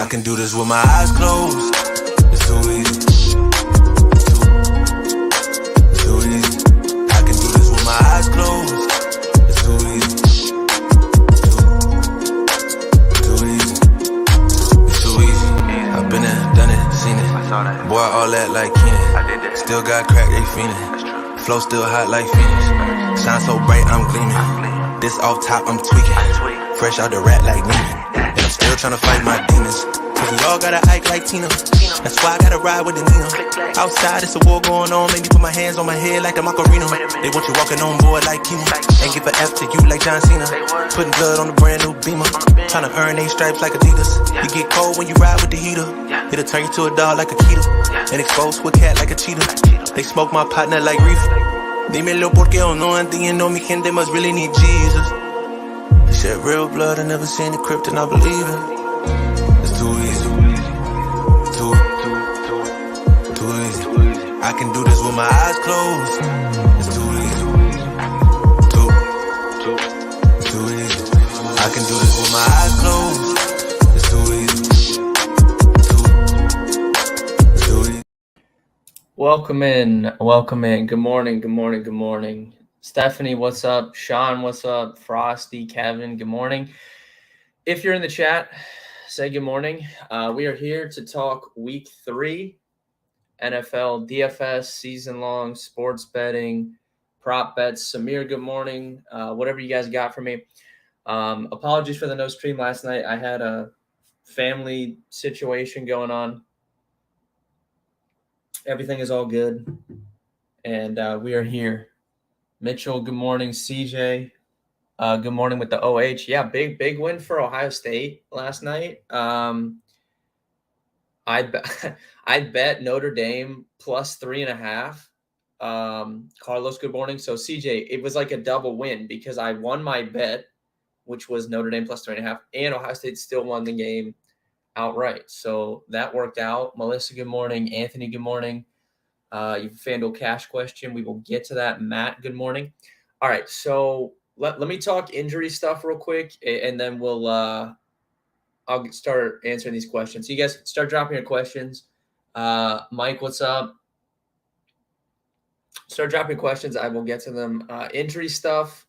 can do this with my eyes closed. It's too easy. Too easy. I can do this with my eyes closed. It's too easy. Too easy. It's too easy. I've been there, done it, seen it. Boy, all that like Keenan. Still got crack, they fiendin'. Flow still hot like Phoenix. Shine so bright, I'm gleaming. This off top, I'm tweaking. Fresh out the rat like Neiman. And I'm still tryna fight my demons. Cause we all gotta act like Tina. That's why I gotta ride with the Nina. Outside, it's a war going on. Make me put my hands on my head like the Macarena. They want you walking on board like Kima. And give an F to you like John Cena. Putting blood on the brand new Beamer. Tryna earn they stripes like Adidas. You get cold when you ride with the heater. It'll turn you to a dog like a Akita. And expose to a cat like a cheetah. They smoke my partner like reefer. Dímelo porque o no entiendo. Mi gente must really need Jesus. I shed real blood, I never seen the crypt and I believe it. It's too easy. Too easy. I can do this with my eyes closed. It's too easy. Too easy. I can do this with my eyes closed. It's too easy. Too easy. Welcome in. Good morning. Stephanie, what's up? Sean, what's up? Frosty, Kevin, good morning. If you're in the chat, say good morning. We are here to talk week 3, NFL, DFS, season-long, sports betting, prop bets. Samir, good morning. Whatever you guys got for me. Apologies for the no stream last night. I had a family situation going on. Everything is all good, and we are here. Mitchell, good morning. CJ, good morning with the OH. Yeah, big win for Ohio State last night. I bet Notre Dame plus 3.5. Carlos, good morning. So CJ, it was like a double win because I won my bet, which was Notre Dame plus 3.5, and Ohio State still won the game outright. So that worked out. Melissa, good morning. Anthony, good morning. You have a FanDuel cash question. We will get to that. Matt, good morning. All right, so let me talk injury stuff real quick, and then I'll start answering these questions. So you guys start dropping your questions. Mike, what's up? Start dropping questions. I will get to them. Injury stuff.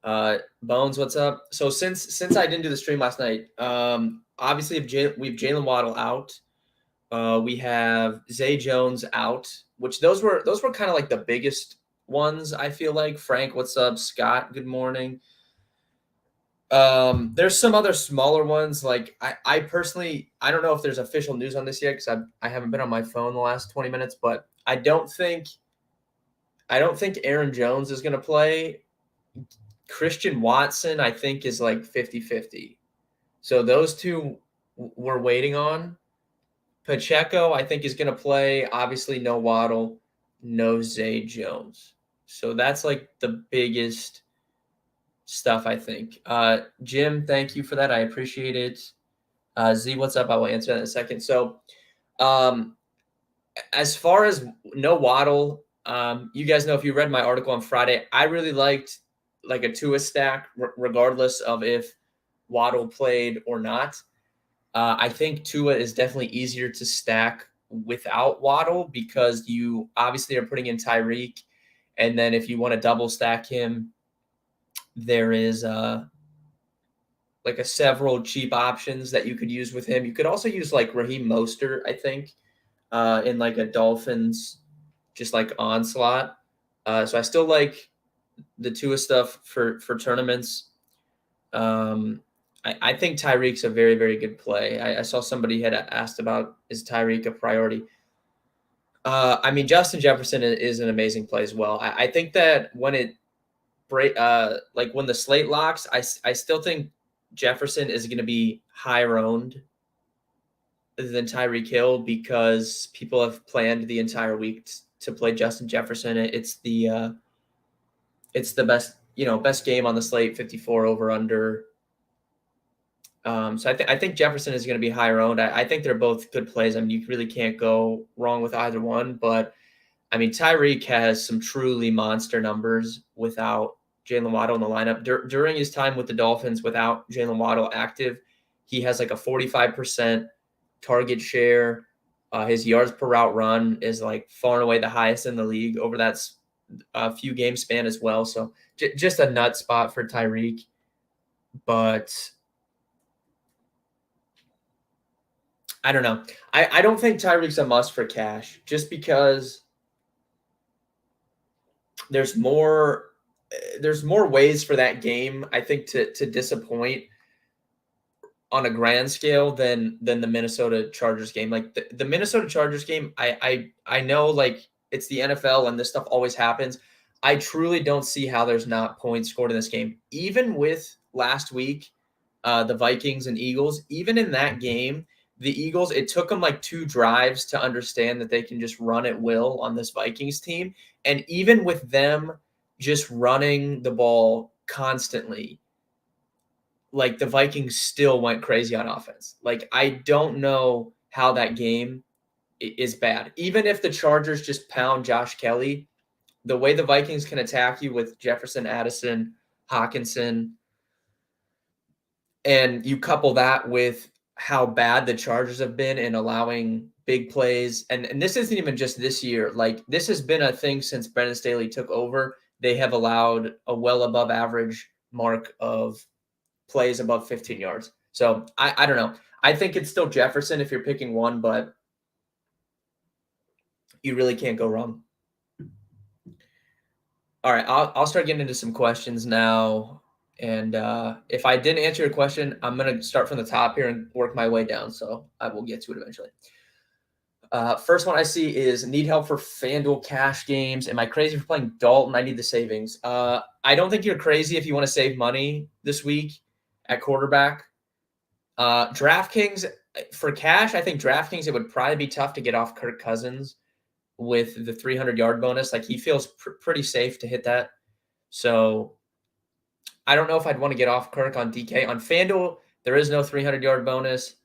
Bones, what's up? So since I didn't do the stream last night, obviously we have Jalen Waddle out. We have Zay Jones out, which those were kind of like the biggest ones, I feel like. Frank, what's up? Scott, good morning. There's some other smaller ones. Like I personally, I don't know if there's official news on this yet because I haven't been on my phone the last 20 minutes, but I don't think Aaron Jones is going to play. Christian Watson, I think, is like 50-50. So those two we're waiting on. Pacheco, I think, is going to play. Obviously, no Waddle, no Zay Jones. So that's like the biggest stuff, I think. Jim, thank you for that. I appreciate it. Z, what's up? I will answer that in a second. So as far as no Waddle, you guys know if you read my article on Friday, I really liked like a Tua stack regardless of if Waddle played or not. I think Tua is definitely easier to stack without Waddle because you obviously are putting in Tyreek. And then if you want to double stack him, there is like several cheap options that you could use with him. You could also use like Raheem Mostert, I think, in like a Dolphins, just like onslaught. So I still like the Tua stuff for tournaments. I think Tyreek's a very, very good play. I saw somebody had asked about, is Tyreek a priority? I mean, Justin Jefferson is an amazing play as well. I think that when when the slate locks, I still think Jefferson is going to be higher owned than Tyreek Hill because people have planned the entire week to play Justin Jefferson. It's the best, best game on the slate, 54 over under. So I think Jefferson is going to be higher owned. I think they're both good plays. I mean, you really can't go wrong with either one. But, I mean, Tyreek has some truly monster numbers without Jalen Waddle in the lineup. During his time with the Dolphins without Jalen Waddle active, He has like a 45% target share. His yards per route run is like far and away the highest in the league over that few game span as well. So just a nut spot for Tyreek. But I don't know. I don't think Tyreek's a must for cash just because there's more ways for that game, I think, to disappoint on a grand scale than the Minnesota Chargers game. Like the Minnesota Chargers game, I know like it's the NFL and this stuff always happens. I truly don't see how there's not points scored in this game. Even with last week, the Vikings and Eagles, even in that game, the Eagles, it took them like 2 drives to understand that they can just run at will on this Vikings team. And even with them just running the ball constantly, like the Vikings still went crazy on offense. Like I don't know how that game is bad. Even if the Chargers just pound Josh Kelly, the way the Vikings can attack you with Jefferson, Addison, Hockenson, and you couple that with how bad the Chargers have been in allowing big plays. And this isn't even just this year. Like this has been a thing since Brandon Staley took over. They have allowed a well above average mark of plays above 15 yards. So I don't know. I think it's still Jefferson if you're picking one, but you really can't go wrong. All right, I'll start getting into some questions now. And if I didn't answer your question, I'm going to start from the top here and work my way down. So I will get to it eventually. First one I see is need help for FanDuel cash games. Am I crazy for playing Dalton? I need the savings. I don't think you're crazy if you want to save money this week at quarterback. DraftKings for cash, I think DraftKings, it would probably be tough to get off Kirk Cousins with the 300-yard bonus. Like he feels pretty safe to hit that. So I don't know if I'd want to get off Kirk on DK. On FanDuel, there is no 300-yard bonus.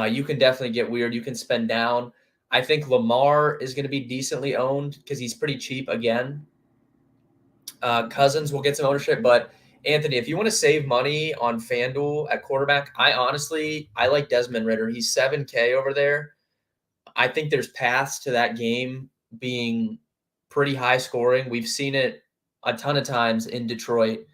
You can definitely get weird. You can spend down. I think Lamar is going to be decently owned because he's pretty cheap again. Cousins will get some ownership, but Anthony, if you want to save money on FanDuel at quarterback, I like Desmond Ridder. He's 7K over there. I think there's paths to that game being pretty high scoring. We've seen it a ton of times in Detroit.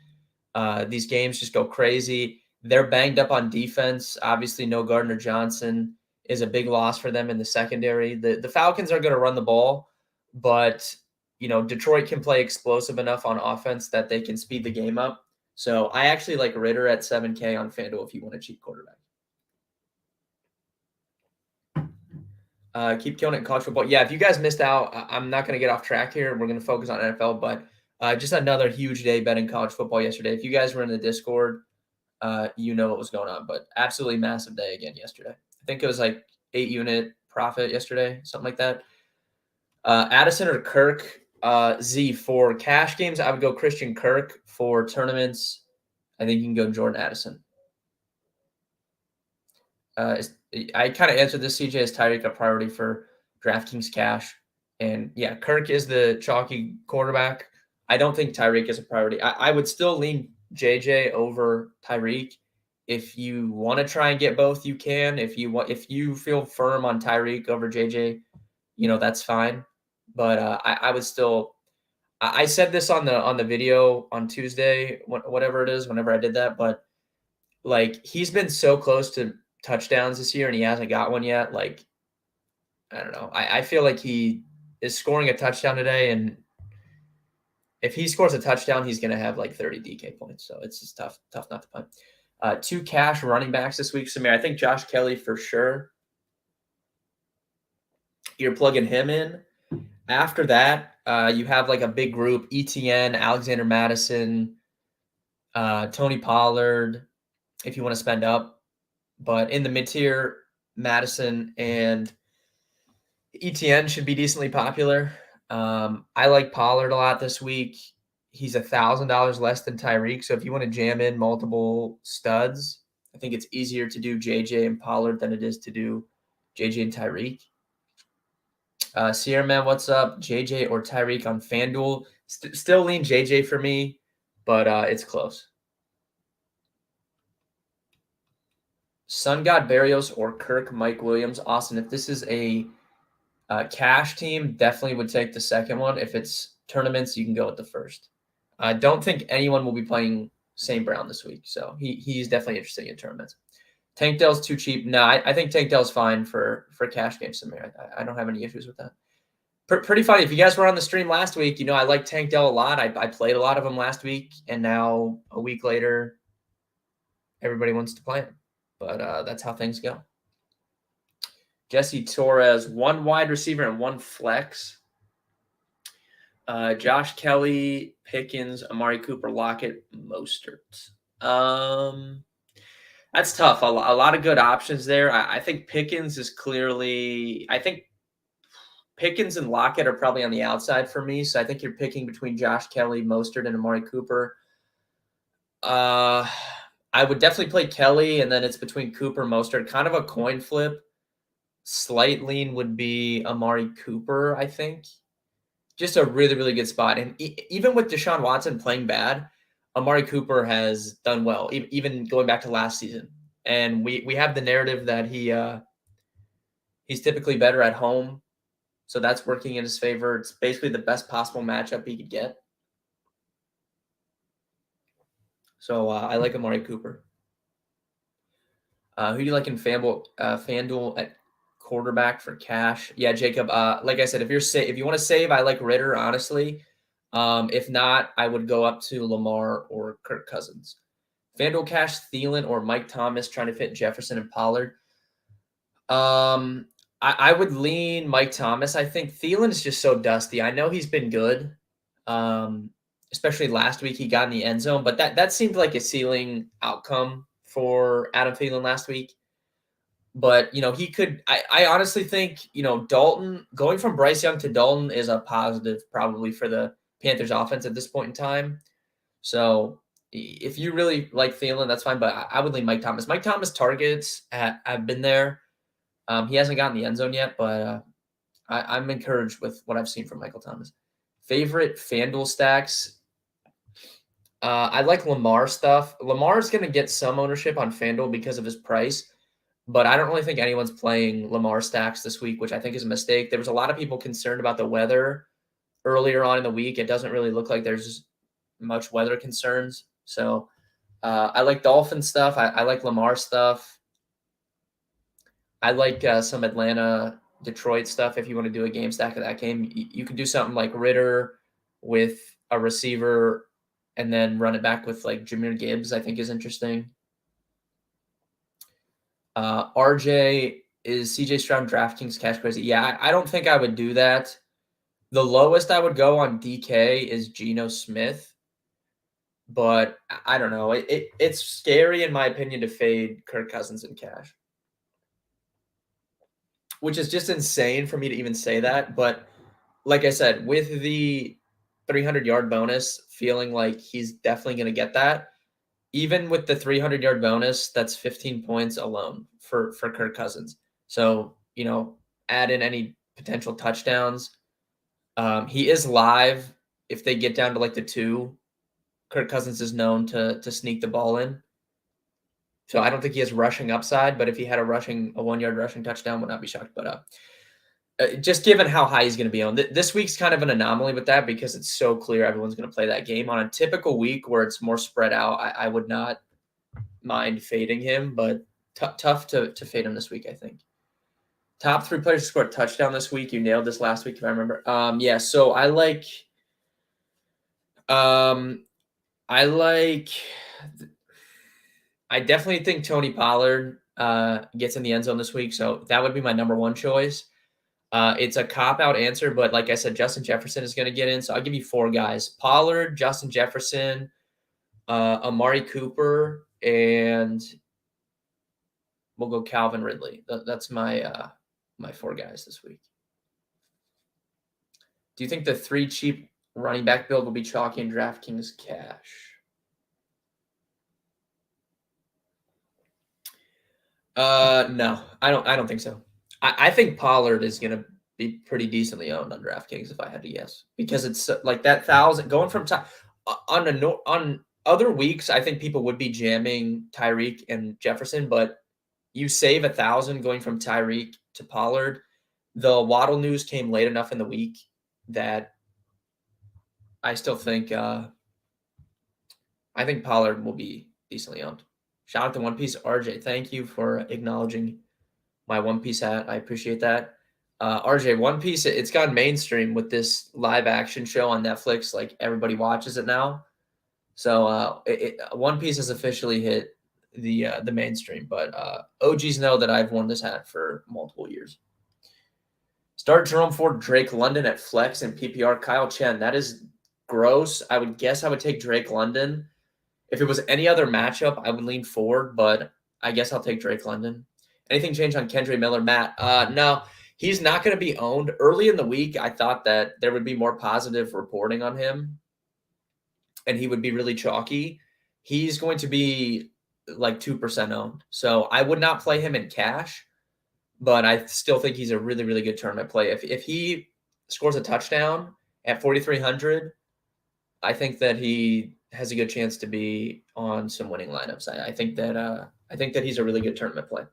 These games just go crazy. They're banged up on defense. Obviously, no Gardner Johnson is a big loss for them in the secondary. The Falcons are going to run the ball, but Detroit can play explosive enough on offense that they can speed the game up. So I actually like Ridder at 7K on FanDuel if you want a cheap quarterback. Keep killing it in college football. Yeah, if you guys missed out, I'm not going to get off track here. We're going to focus on NFL, but just another huge day betting college football yesterday. If you guys were in the Discord, you know what was going on, but absolutely massive day again yesterday. I think it was like 8-unit profit yesterday, something like that. Addison or Kirk, Z for cash games, I would go Christian Kirk. For tournaments, I think you can go Jordan Addison. I kind of answered this, CJ, as Tyreek a priority for DraftKings cash. And yeah, Kirk is the chalky quarterback. I don't think Tyreek is a priority. I would still lean JJ over Tyreek. If you want to try and get both, you can. If you feel firm on Tyreek over JJ, that's fine. But I would still. I said this on the video on Tuesday, whatever it is, whenever I did that. But like he's been so close to touchdowns this year and he hasn't got one yet. Like I don't know. I feel like he is scoring a touchdown today, and if he scores a touchdown, he's going to have like 30 DK points. So it's just tough not to punt. 2 cash running backs this week, Samir. I think Josh Kelly for sure. You're plugging him in. After that, you have like a big group: ETN, Alexander Madison, Tony Pollard. If you want to spend up, but in the mid tier, Madison and ETN should be decently popular. I like Pollard a lot this week. He's $1,000 less than Tyreek. So if you want to jam in multiple studs, I think it's easier to do JJ and Pollard than it is to do JJ and Tyreek. Sierra Man, what's up? JJ or Tyreek on FanDuel? Still lean JJ for me, but it's close. Sun God Barrios or Kirk Mike Williams. Austin, if this is a cash team, definitely would take the second one. If it's tournaments, you can go with the first. I don't think anyone will be playing St. Brown this week, so he's definitely interested in tournaments. Tank Dell's too cheap. No, I think Tank Dell's fine for cash games, Samir. I don't have any issues with that. Pretty funny. If you guys were on the stream last week, I like Tank Dell a lot. I played a lot of them last week, and now a week later, everybody wants to play him. But that's how things go. Jesse Torres, 1 wide receiver and 1 flex. Josh Kelly, Pickens, Amari Cooper, Lockett, Mostert. That's tough. A lot of good options there. I think Pickens is clearly – I think Pickens and Lockett are probably on the outside for me, so I think you're picking between Josh Kelly, Mostert, and Amari Cooper. I would definitely play Kelly, and then it's between Cooper and Mostert. Kind of a coin flip. Slight lean would be Amari Cooper, I think. Just a really, really good spot. And even with Deshaun Watson playing bad, Amari Cooper has done well, even going back to last season. And we have the narrative that he's typically better at home. So that's working in his favor. It's basically the best possible matchup he could get. So I like Amari Cooper. Who do you like in FanDuel at quarterback for cash? Yeah, Jacob. Like I said, if you want to save, I like Ritter, honestly. If not, I would go up to Lamar or Kirk Cousins. FanDuel cash, Thielen or Mike Thomas, trying to fit Jefferson and Pollard. I would lean Mike Thomas. I think Thielen is just so dusty. I know he's been good, especially last week he got in the end zone, but that seemed like a ceiling outcome for Adam Thielen last week. But, he could – I honestly think, Dalton – going from Bryce Young to Dalton is a positive probably for the Panthers offense at this point in time. So if you really like Thielen, that's fine, but I would lean Mike Thomas. Mike Thomas targets have been there. He hasn't gotten the end zone yet, but I'm encouraged with what I've seen from Michael Thomas. Favorite FanDuel stacks? I like Lamar stuff. Lamar's going to get some ownership on FanDuel because of his price, but I don't really think anyone's playing Lamar stacks this week, which I think is a mistake. There was a lot of people concerned about the weather earlier on in the week. It doesn't really look like there's much weather concerns. So I like Dolphin stuff. I like Lamar stuff. I like some Atlanta-Detroit stuff. If you want to do a game stack of that game, you could do something like Ritter with a receiver and then run it back with like Jahmyr Gibbs, I think is interesting. RJ, is CJ Stroud DraftKings cash crazy? Yeah, I don't think I would do that. The lowest I would go on DK is Geno Smith, but I don't know. It's scary, in my opinion, to fade Kirk Cousins in cash, which is just insane for me to even say that. But like I said, with the 300-yard bonus, feeling like he's definitely going to get that. Even with the 300-yard bonus, that's 15 points alone for Kirk Cousins. So, add in any potential touchdowns. He is live. If they get down to like the 2, Kirk Cousins is known to sneak the ball in. So I don't think he has rushing upside, but if he had a 1-yard rushing touchdown, would not be shocked. But just given how high he's going to be on, this week's kind of an anomaly with that because it's so clear everyone's going to play that game. On a typical week where it's more spread out, I would not mind fading him, but tough to fade him this week, I think. Top 3 players to score a touchdown this week. You nailed this last week, if I remember. Yeah, so I definitely think Tony Pollard gets in the end zone this week, so that would be my number 1 choice. It's a cop-out answer, but like I said, Justin Jefferson is going to get in, so I'll give you 4 guys. Pollard, Justin Jefferson, Amari Cooper, and we'll go Calvin Ridley. That's my 4 guys this week. Do you think the 3 cheap running back build will be chalky in DraftKings cash? No, I don't think so. I think Pollard is going to be pretty decently owned on DraftKings if I had to guess, because it's like that 1,000 going from top on other weeks. I think people would be jamming Tyreek and Jefferson, but You save 1,000 going from Tyreek to Pollard. The Waddle news came late enough in the week that I still think I think Pollard will be decently owned. Shout out to One Piece RJ. Thank you for acknowledging my One Piece hat. I appreciate that. RJ, One Piece, it's gone mainstream with this live action show on Netflix. Like everybody watches it now. So One Piece has officially hit the mainstream. But OGs know that I've worn this hat for multiple years. Start Jerome Ford, Drake London at flex and PPR. Kyle Chen, that is gross. I would guess I would take Drake London. If it was any other matchup, I would lean Ford, but I guess I'll take Drake London. Anything change on Kendre Miller, Matt? No, he's not going to be owned. Early in the week, I thought that there would be more positive reporting on him, and he would be really chalky. He's going to be like 2% owned. So I would not play him in cash, but I still think he's a really, really good tournament play. If he scores a touchdown at 4,300, I think that he has a good chance to be on some winning lineups. I think that he's a really good tournament play.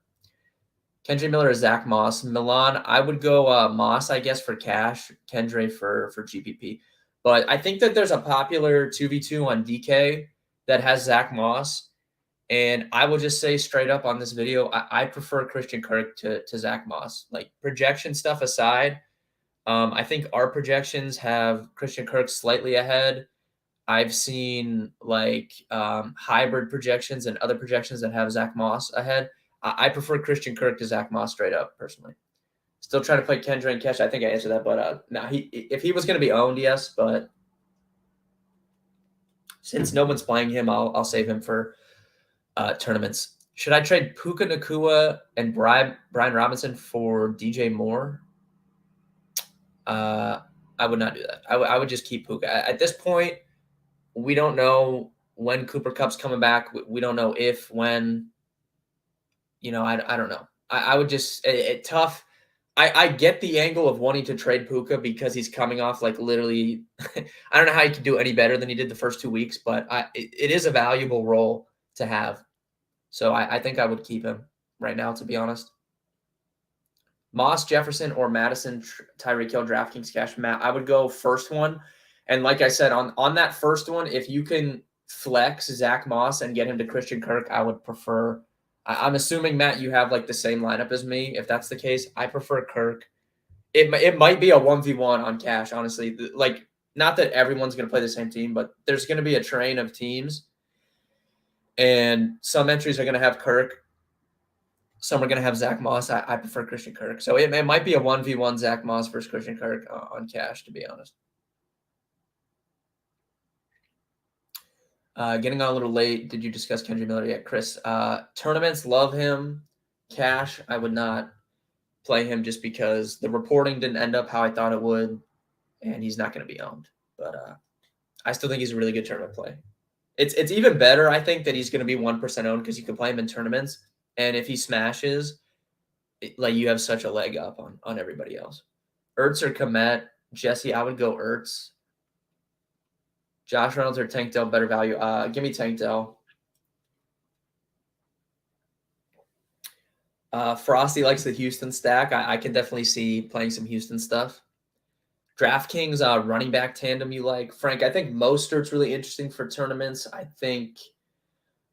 Kendre Miller or Zach Moss. Milan, I would go Moss, I guess, for cash. Kendre for GPP. But I think that there's a popular 2v2 on DK that has Zach Moss. And I will just say straight up on this video, I prefer Christian Kirk to Zach Moss. Like projection stuff aside, I think our projections have Christian Kirk slightly ahead. I've seen like hybrid projections and other projections that have Zach Moss ahead. I prefer Christian Kirk to Zach Moss straight up, personally. Still trying to play Kendre and cash. I think I answered that, but no, if he was going to be owned, yes. But since no one's playing him, I'll save him for tournaments. Should I trade Puka Nacua and Brian Robinson for DJ Moore? I would not do that. I would just keep Puka. At this point, we don't know when Cooper Kupp's coming back. We don't know if, when. I don't know. I would just tough. I get the angle of wanting to trade Puka because he's coming off like literally. I don't know how he could do any better than he did the first 2 weeks, but it is a valuable role to have. So I think I would keep him right now, to be honest. Moss, Jefferson, or Madison, Tyreek Hill, DraftKings cash. Matt, I would go first one. And like I said, on that first one, if you can flex Zach Moss and get him to Christian Kirk, I would prefer. I'm assuming, Matt, you have like the same lineup as me. If that's the case, I prefer Kirk. It might be a 1v1 on cash, honestly. Like, not that everyone's going to play the same team, but there's going to be a train of teams. And some entries are going to have Kirk. Some are going to have Zach Moss. I prefer Christian Kirk. So it might be a 1v1 Zach Moss versus Christian Kirk on cash, to be honest. Getting on a little late. Did you discuss Kendre Miller yet, Chris? Tournaments, love him. Cash, I would not play him just because the reporting didn't end up how I thought it would, and he's not going to be owned. But I still think he's a really good tournament play. It's even better, I think, that he's going to be 1% owned because you can play him in tournaments, and if he smashes, you have such a leg up on everybody else. Ertz or Komet, Jesse, I would go Ertz. Josh Reynolds or Tank Dell, better value. Give me Tank Dell. Frosty likes the Houston stack. I can definitely see playing some Houston stuff. DraftKings running back tandem you like. Frank, I think Mostert's really interesting for tournaments. I think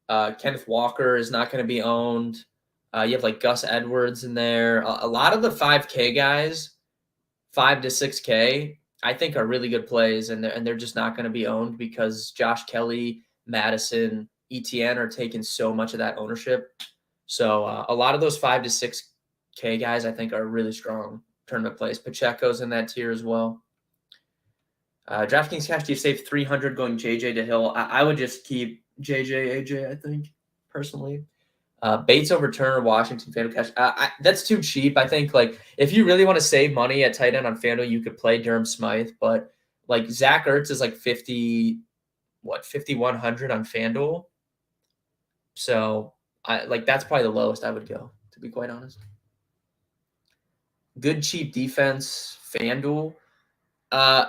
Kenneth Walker is not going to be owned. You have like Gus Edwards in there. A lot of the 5K guys, 5 to 6K, I think are really good plays, and they're just not going to be owned because Josh Kelly, Madison, ETN are taking so much of that ownership. So a lot of those 5 to 6K guys, I think, are really strong tournament plays. Pacheco's in that tier as well. DraftKings cash, do you save 300 going JJ to Hill? I would just keep AJ, I think, personally. Bates over Turner, Washington, FanDuel cash. That's too cheap. I think, like, if you really want to save money at tight end on FanDuel, you could play Durham Smythe. But, like, Zach Ertz is like 5,100 on FanDuel. So, that's probably the lowest I would go, to be quite honest. Good, cheap defense, FanDuel.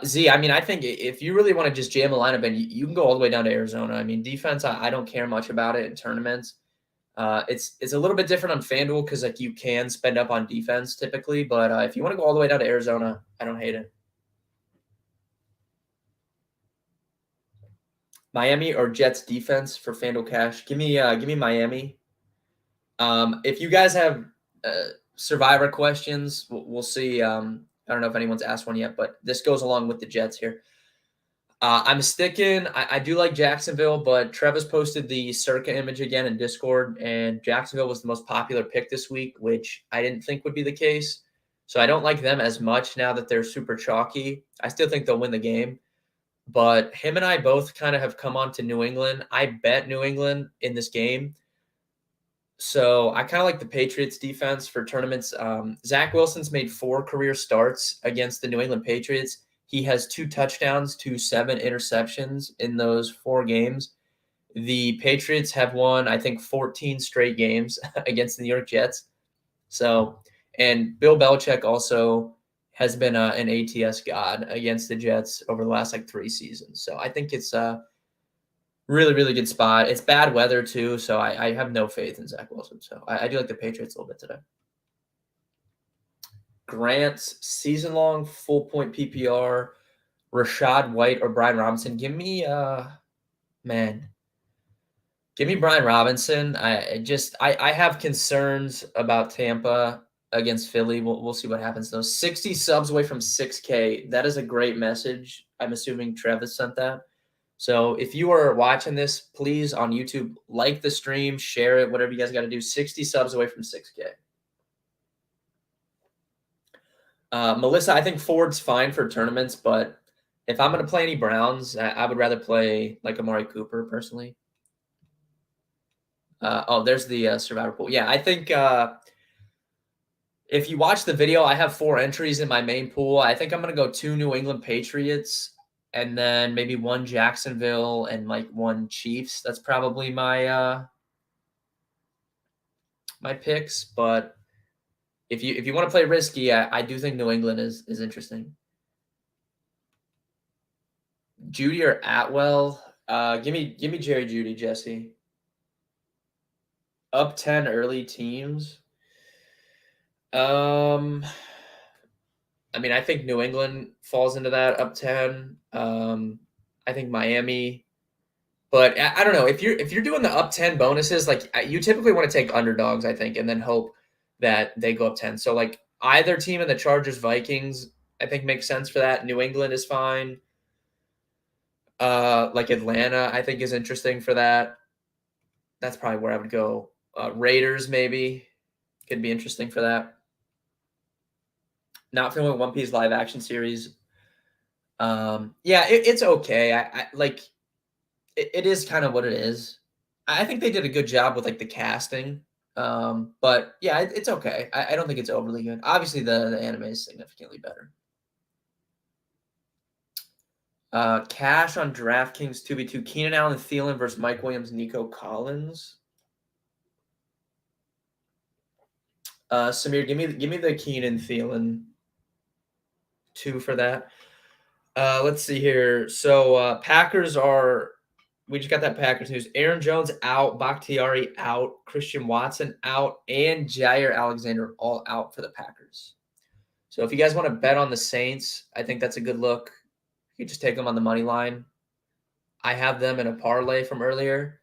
Z, I mean, I think if you really want to just jam a lineup, and you can go all the way down to Arizona. I mean, defense, I don't care much about it in tournaments. It's a little bit different on FanDuel because like you can spend up on defense typically, but if you want to go all the way down to Arizona, I don't hate it. Miami or Jets defense for FanDuel cash? Give me Miami. If you guys have Survivor questions, we'll see. I don't know if anyone's asked one yet, but this goes along with the Jets here. I'm sticking. I do like Jacksonville, but Trevor's posted the Circa image again in Discord, and Jacksonville was the most popular pick this week, which I didn't think would be the case. So I don't like them as much now that they're super chalky. I still think they'll win the game. But him and I both kind of have come on to New England. I bet New England in this game. So I kind of like the Patriots defense for tournaments. Zach Wilson's made 4 career starts against the New England Patriots. He has 2 touchdowns to 7 interceptions in those 4 games. The Patriots have won, I think, 14 straight games against the New York Jets. So, and Bill Belichick also has been an ATS god against the Jets over the last like 3 seasons. So I think it's a really, really good spot. It's bad weather too, so I have no faith in Zach Wilson. So I do like the Patriots a little bit today. Grant's season-long full-point PPR, Rachaad White or Brian Robinson. Give me Brian Robinson. I have concerns about Tampa against Philly. We'll see what happens though. 60 subs away from 6K. That is a great message. I'm assuming Travis sent that. So if you are watching this, please on YouTube, like the stream, share it, whatever you guys got to do. 60 subs away from 6K. Melissa, I think Ford's fine for tournaments, but if I'm going to play any Browns, I would rather play like Amari Cooper personally. There's the Survivor pool. Yeah, I think if you watch the video, I have 4 entries in my main pool. I think I'm going to go 2 New England Patriots and then maybe 1 Jacksonville and like 1 Chiefs. That's probably my my picks. But if you want to play risky, I do think New England is interesting. Judy or Atwell? Give me Jerry Judy, Jesse. Up 10 early teams. I mean, I think New England falls into that up 10. I think Miami, but I don't know if you're doing the up 10 bonuses, like you typically want to take underdogs, I think, and then hope that they go up 10. So like either team in the Chargers, Vikings, I think makes sense for that. New England is fine. Like Atlanta, I think is interesting for that. That's probably where I would go. Raiders maybe could be interesting for that. Not feeling One Piece live action series. Yeah, it's okay. I like it is kind of what it is. I think they did a good job with like the casting. But yeah, it's okay. I don't think it's overly good. Obviously, the anime is significantly better. Cash on DraftKings 2v2. Keenan Allen Thielen versus Mike Williams, Nico Collins. Samir, give me the Keenan Thielen 2 for that. Let's see here. So Packers we just got that Packers news. Aaron Jones out, Bakhtiari out, Christian Watson out, and Jair Alexander all out for the Packers. So if you guys want to bet on the Saints, I think that's a good look. You just take them on the money line. I have them in a parlay from earlier,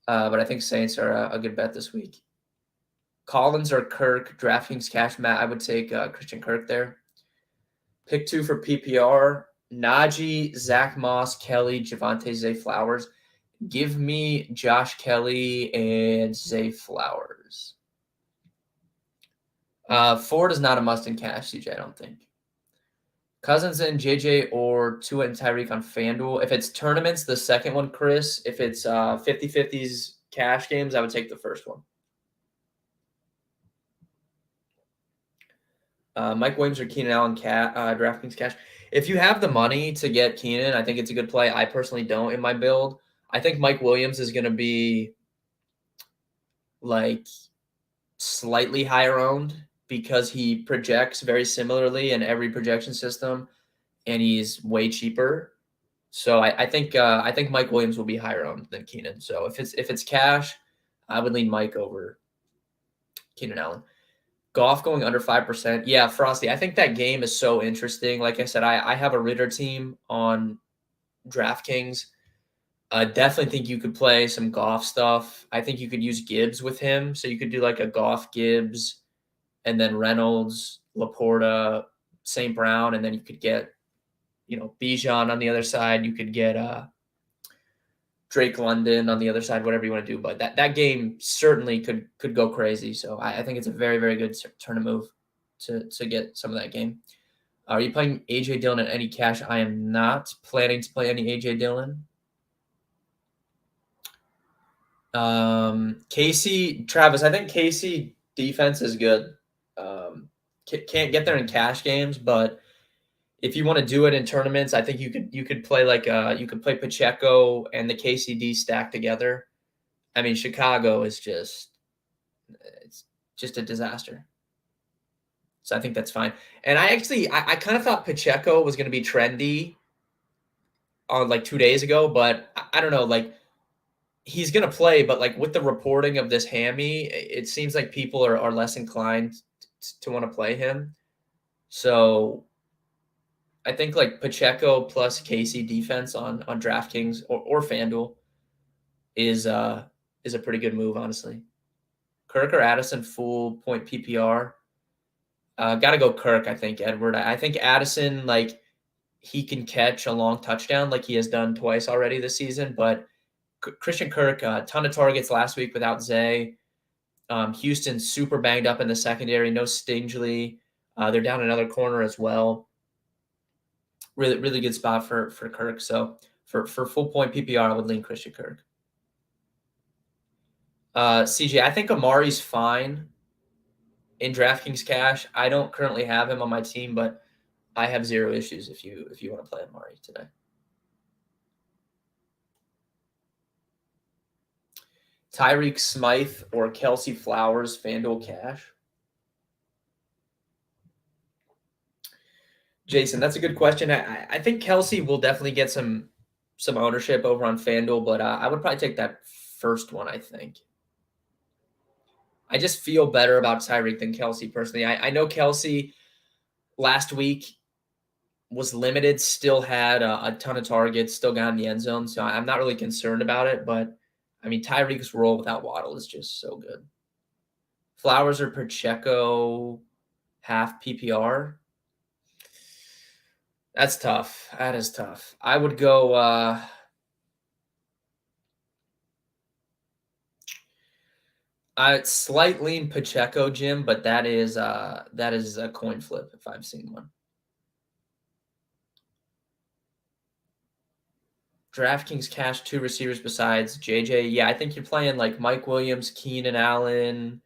but I think Saints are a good bet this week. Collins or Kirk, DraftKings cash, Matt, I would take Christian Kirk there. Pick 2 for PPR, Najee, Zach Moss, Kelly, Javonte, Zay Flowers. Give me Josh Kelly and Zay Flowers. Ford is not a must in cash, CJ, I don't think. Cousins and JJ or Tua and Tyreek on FanDuel. If it's tournaments, the second one, Chris. If it's 50-50s cash games, I would take the first one. Mike Williams or Keenan Allen DraftKings cash. If you have the money to get Keenan, I think it's a good play. I personally don't in my build. I think Mike Williams is going to be like slightly higher owned because he projects very similarly in every projection system, and he's way cheaper. So I think Mike Williams will be higher owned than Keenan. So if it's cash, I would lean Mike over Keenan Allen. Goff going under 5%. Yeah, Frosty, I think that game is so interesting. Like I said, I have a Ritter team on DraftKings. I definitely think you could play some Goff stuff. I think you could use Gibbs with him. So you could do like a Goff Gibbs and then Reynolds, Laporta, St. Brown, and then you could get, Bijan on the other side. You could get Drake London on the other side, whatever you want to do. But that game certainly could go crazy. So I think it's a very, very good tournament move to get some of that game. Are you playing A.J. Dillon at any cash? I am not planning to play any A.J. Dillon. Casey, Travis, I think Casey defense is good. Can't get there in cash games, but if you want to do it in tournaments, I think you could play you could play Pacheco and the KCD stack together. I mean, Chicago is just a disaster. So I think that's fine. And I kind of thought Pacheco was going to be trendy on like 2 days ago, but I don't know, like he's going to play, but like with the reporting of this hammy, it seems like people are less inclined to want to play him. So I think like Pacheco plus Casey defense on DraftKings or FanDuel is a pretty good move, honestly. Kirk or Addison full point PPR. Got to go Kirk, I think, Edward. I think Addison, like, he can catch a long touchdown like he has done twice already this season, but Christian Kirk, a ton of targets last week without Zay. Houston super banged up in the secondary. No Stingley. They're down another corner as well. Really, really good spot for Kirk. So for full point PPR, I would lean Christian Kirk. CJ, I think Amari's fine in DraftKings cash. I don't currently have him on my team, but I have zero issues if you want to play Amari today. Tyreek Smythe or Kelsey Flowers, FanDuel cash. Jason, that's a good question. I think Kelsey will definitely get some ownership over on FanDuel, but I would probably take that first one, I think. I just feel better about Tyreek than Kelsey personally. I know Kelsey last week was limited, still had a ton of targets, still got in the end zone, so I'm not really concerned about it, but I mean, Tyreek's role without Waddle is just so good. Flowers or Pacheco, half PPR. That's tough. That is tough. I would go slight lean Pacheco, Jim, but that is a coin flip if I've seen one. DraftKings cash 2 receivers besides JJ. Yeah, I think you're playing like Mike Williams, Keenan Allen,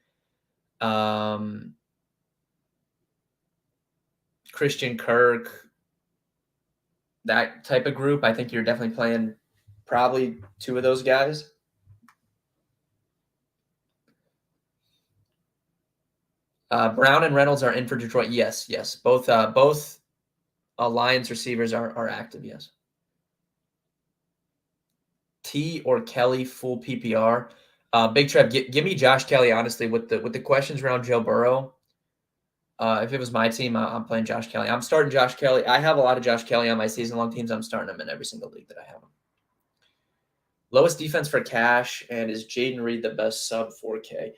Christian Kirk, that type of group. I think you're definitely playing probably 2 of those guys. Brown and Reynolds are in for Detroit. Yes. Both Lions receivers are active, yes. T or Kelly full PPR. Big Trev, give me Josh Kelly, honestly, with the questions around Joe Burrow. If it was my team, I'm playing Josh Kelly. I'm starting Josh Kelly. I have a lot of Josh Kelly on my season-long teams. I'm starting him in every single league that I have him. Lowest defense for cash, and is Jaden Reed the best sub 4K?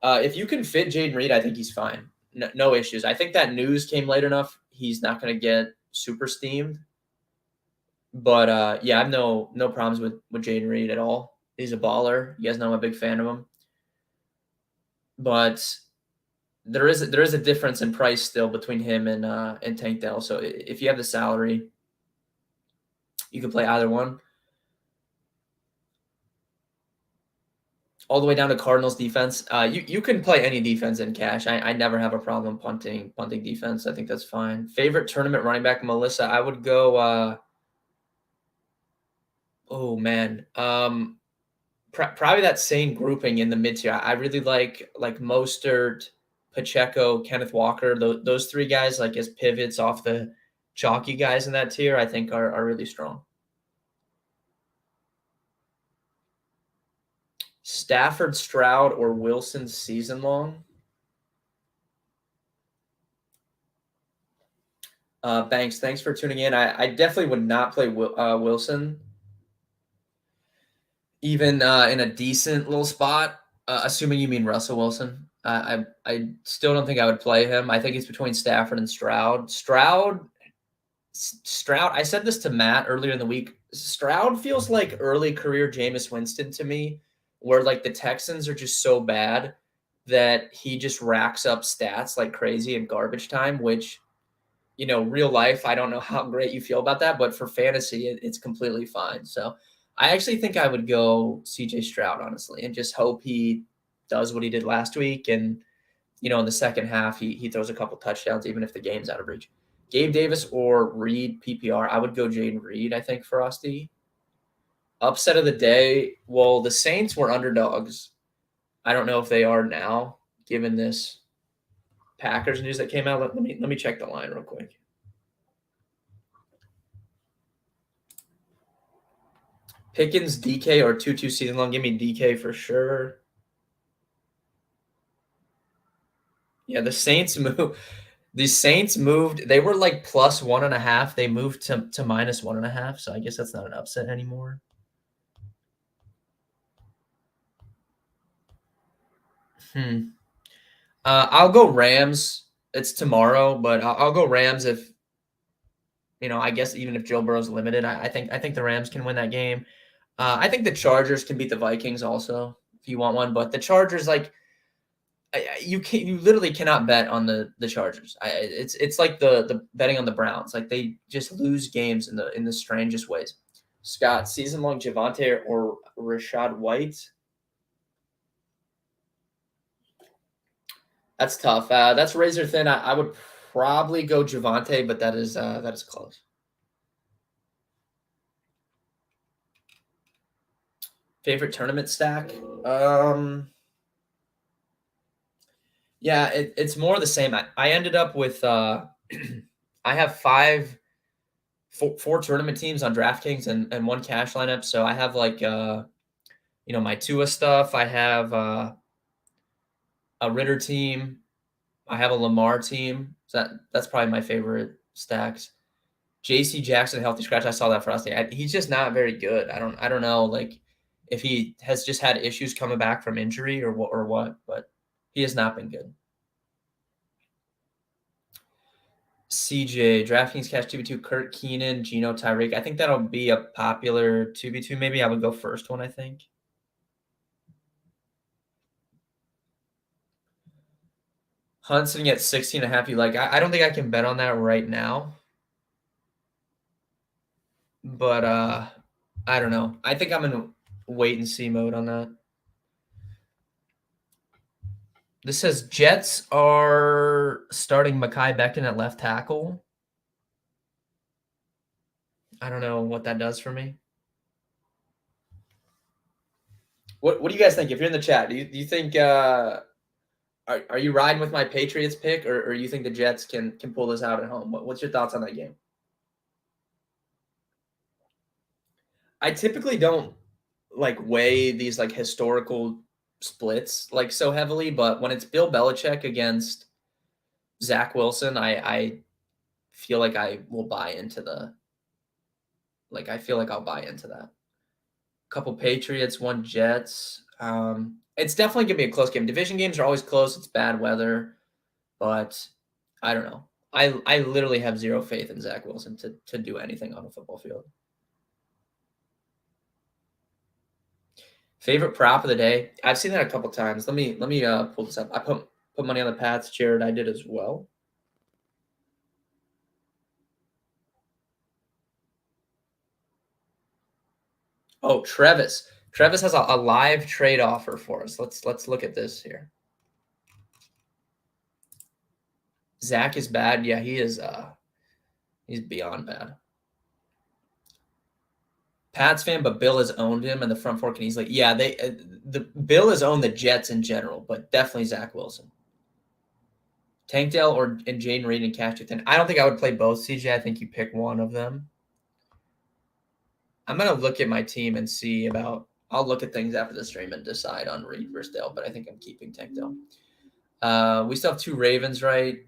If you can fit Jaden Reed, I think he's fine. No issues. I think that news came late enough. He's not going to get super steamed. But, yeah, I have no problems with Jaden Reed at all. He's a baller. You guys know I'm a big fan of him. But there is a difference in price still between him and Tank Dell. So if you have the salary, you can play either one. All the way down to Cardinals defense. You can play any defense in cash. I never have a problem punting defense. I think that's fine. Favorite tournament running back, Melissa. I would go. Oh man, probably that same grouping in the mid tier. I really like Mostert, Pacheco, Kenneth Walker. Those 3 guys, like as pivots off the chalky guys in that tier, I think are really strong. Stafford, Stroud, or Wilson season long? Banks, thanks for tuning in. I definitely would not play Wilson, even in a decent little spot, assuming you mean Russell Wilson. I still don't think I would play him. I think it's between Stafford and Stroud. Stroud, I said this to Matt earlier in the week. Stroud feels like early career Jameis Winston to me, where like the Texans are just so bad that he just racks up stats like crazy in garbage time, which, real life, I don't know how great you feel about that, but for fantasy, it's completely fine. So I actually think I would go CJ Stroud, honestly, and just hope he does what he did last week. And, in the second half, he throws a couple touchdowns, even if the game's out of reach. Gabe Davis or Reed PPR. I would go Jayden Reed, I think, for Frosty. Upset of the day. Well, the Saints were underdogs. I don't know if they are now, given this Packers news that came out. Let me check the line real quick. Pickens, DK, or 2-2 season long. Give me DK for sure. Yeah, the Saints moved. The Saints moved. They were like plus 1.5. They moved to minus 1.5. So I guess that's not an upset anymore. I'll go Rams. It's tomorrow, but I'll go Rams if, I guess even if Joe Burrow's limited. I think the Rams can win that game. I think the Chargers can beat the Vikings also if you want one, but the Chargers, like, you literally cannot bet on the Chargers. It's like the betting on the Browns. Like, they just lose games in the strangest ways. Scott, season long Javonte or Rachaad White? That's tough. That's razor thin. I would probably go Javonte, but that is close. Favorite tournament stack? Yeah, it's more the same. I ended up with I have four tournament teams on DraftKings and one cash lineup. So I have like my Tua stuff. I have a Ritter team. I have a Lamar team. So that's probably my favorite stacks. JC Jackson healthy scratch. I saw that for us. He's just not very good. I don't know like if he has just had issues coming back from injury or what, but he has not been good. CJ, DraftKings Cash 2v2, Kurt Keenan, Geno, Tyreek. I think that'll be a popular 2v2. Maybe I would go first one, I think. Hunt sitting at 16.5. You like? I don't think I can bet on that right now. But I don't know. I think I'm in wait and see mode on that. This says Jets are starting Mekhi Becton at left tackle. I don't know what that does for me. What do you guys think? If you're in the chat, do you think are you riding with my Patriots pick, or you think the Jets can pull this out at home? What's your thoughts on that game? I typically don't like weigh these like historical splits like so heavily, but when it's Bill Belichick against Zach Wilson, I feel like I will buy into I feel like I'll buy into that. Couple Patriots, one Jets. It's definitely gonna be a close game. Division games are always close. It's bad weather, but I don't know. I literally have zero faith in Zach Wilson to do anything on a football field. Favorite prop of the day? I've seen that a couple times. Let me pull this up. I put money on the Pats. Jared, I did as well. Oh, Trevis. Trevis has a live trade offer for us. Let's look at this here. Zach is bad. Yeah, he is. He's beyond bad. Pats fan, but Bill has owned him, and the front four can easily. Yeah, the Bill has owned the Jets in general, but definitely Zach Wilson. Tankdale and Jayden Reed and Cash 210. I don't think I would play both, CJ. I think you pick one of them. I'm gonna look at my team and see about I'll look at things after the stream and decide on Reed versus Dale, but I think I'm keeping Tank Dell. We still have 2 Ravens, right?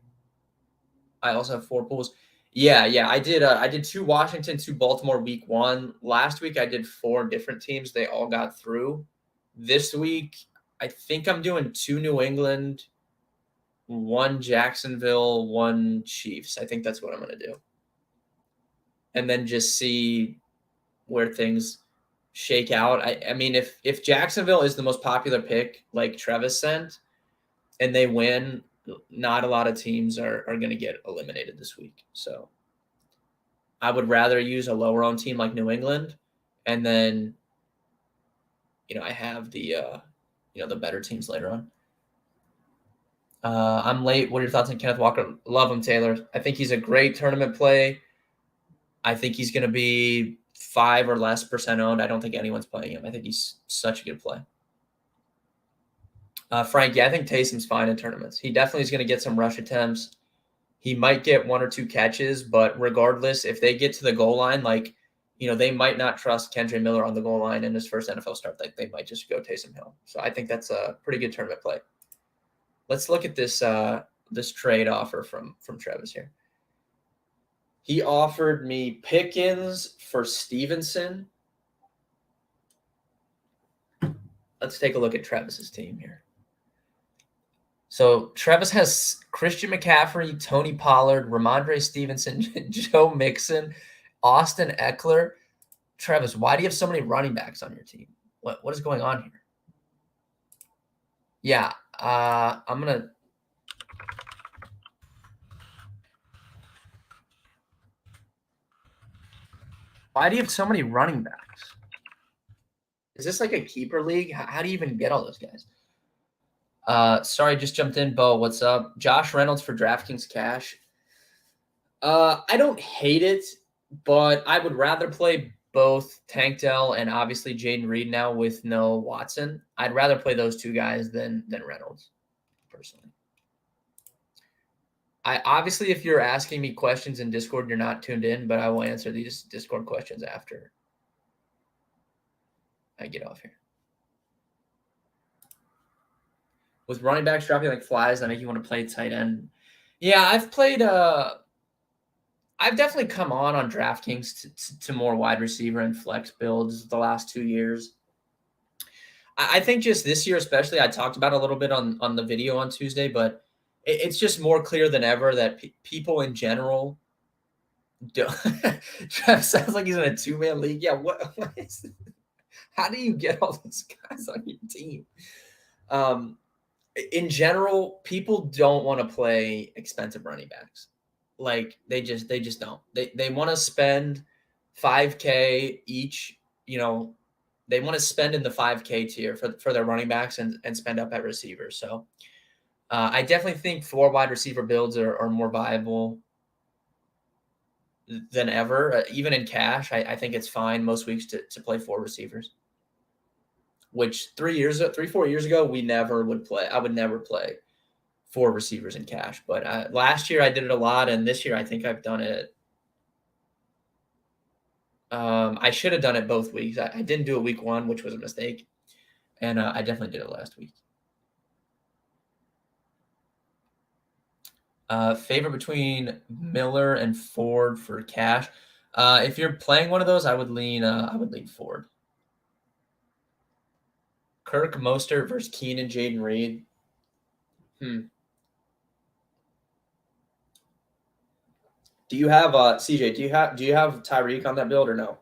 I also have 4 pools. Yeah. I did 2 Washington, 2 Baltimore week 1. Last week I did 4 different teams. They all got through. This week, I think I'm doing 2 New England, 1 Jacksonville, 1 Chiefs. I think that's what I'm going to do. And then just see where things shake out. I mean, if Jacksonville is the most popular pick, like Travis said, and they win, not a lot of teams are going to get eliminated this week. So I would rather use a lower owned team like New England, and then I have the the better teams later on. I'm late. What are your thoughts on Kenneth Walker? Love him, Taylor. I think he's a great tournament play. I think he's going to be 5 or less % owned. I don't think anyone's playing him. I think he's such a good play. Frank, yeah, I think Taysom's fine in tournaments. He definitely is going to get some rush attempts. He might get 1 or 2 catches, but regardless, if they get to the goal line, they might not trust Kendre Miller on the goal line in his first NFL start. Like, they might just go Taysom Hill. So I think that's a pretty good tournament play. Let's look at this this trade offer from Travis here. He offered me Pickens for Stevenson. Let's take a look at Travis's team here. So Travis has Christian McCaffrey, Tony Pollard, Ramondre Stevenson, Joe Mixon, Austin Eckler. Travis, why do you have so many running backs on your team? What is going on here? Yeah, I'm going to – why do you have so many running backs? Is this like a keeper league? How do you even get all those guys? Sorry, just jumped in. Bo, what's up? Josh Reynolds for DraftKings Cash. I don't hate it, but I would rather play both Tank Dell and obviously Jaden Reed now with no Watson. I'd rather play those 2 guys than Reynolds, personally. Obviously, if you're asking me questions in Discord, you're not tuned in, but I will answer these Discord questions after I get off here. With running backs dropping like flies, that make you want to play tight end. Yeah, I've played I've definitely come on DraftKings to more wide receiver and flex builds the last 2 years. I think just this year especially, I talked about a little bit on the video on Tuesday, but it's just more clear than ever that people in general don't. Trev sounds like he's in a 2-man league. Yeah, what is it? How do you get all those guys on your team? In general, people don't want to play expensive running backs. Like they just don't. They want to spend $5K each. They want to spend in the $5K tier for their running backs and spend up at receivers. So I definitely think 4 wide receiver builds are more viable than ever. Even in cash, I think it's fine most weeks to play 4 receivers. Which 4 years ago, we never would play. I would never play 4 receivers in cash. But last year I did it a lot, and this year I think I've done it. I should have done it both weeks. I didn't do it week 1, which was a mistake, and I definitely did it last week. Favorite between Miller and Ford for cash. If you're playing one of those, I would lean Ford. Kirk Mostert versus Keenan Jaden Reed. Do you have CJ? Do you have Tyreek on that build or no?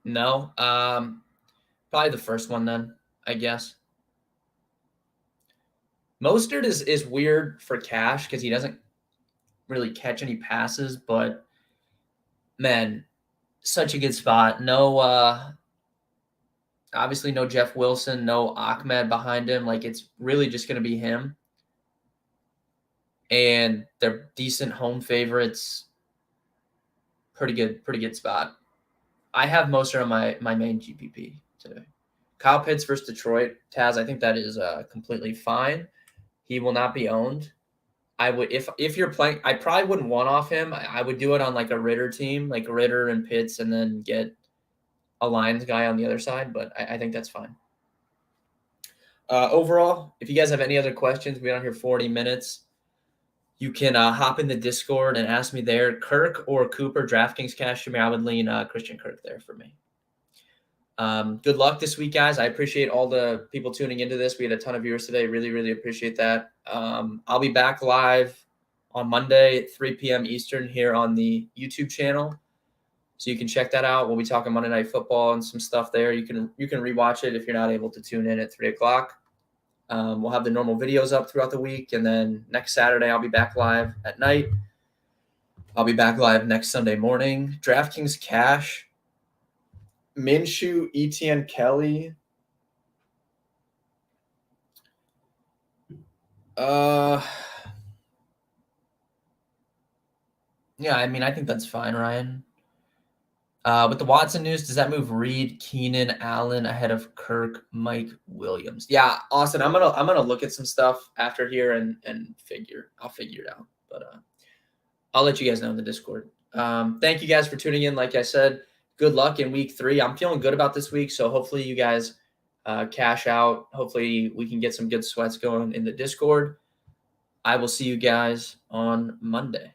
No. Probably the first one then, I guess. Mostert is weird for cash because he doesn't really catch any passes, but man, such a good spot. No, obviously no Jeff Wilson, no Ahmed behind him. Like, it's really just going to be him. And they're decent home favorites. Pretty good spot. I have Mostert on my main GPP today. Kyle Pitts versus Detroit, Taz, I think that is completely fine. He will not be owned. I would if you're playing, I probably wouldn't want off him. I would do it on like a Ritter team, like Ritter and Pitts, and then get a Lions guy on the other side. But I think that's fine. Overall, if you guys have any other questions, we're on here 40 minutes. You can hop in the Discord and ask me there. Kirk or Cooper, DraftKings cash me. I would lean Christian Kirk there for me. Good luck this week, guys. I appreciate all the people tuning into this. We had a ton of viewers today. Really, really appreciate that. I'll be back live on Monday at 3 p.m. Eastern here on the YouTube channel. So you can check that out. We'll be talking Monday Night Football and some stuff there. You can rewatch it if you're not able to tune in at 3 o'clock. We'll have the normal videos up throughout the week. And then next Saturday, I'll be back live at night. I'll be back live next Sunday morning. DraftKings cash. Minshew, Etienne, Kelly. Yeah, I mean, I think that's fine, Ryan. With the Watson news, does that move Reed, Keenan, Allen ahead of Kirk, Mike Williams? Yeah, Austin, I'm gonna look at some stuff after here and I'll figure it out. But I'll let you guys know in the Discord. Thank you guys for tuning in. Like I said, good luck in week 3. I'm feeling good about this week, so hopefully you guys cash out. Hopefully we can get some good sweats going in the Discord. I will see you guys on Monday.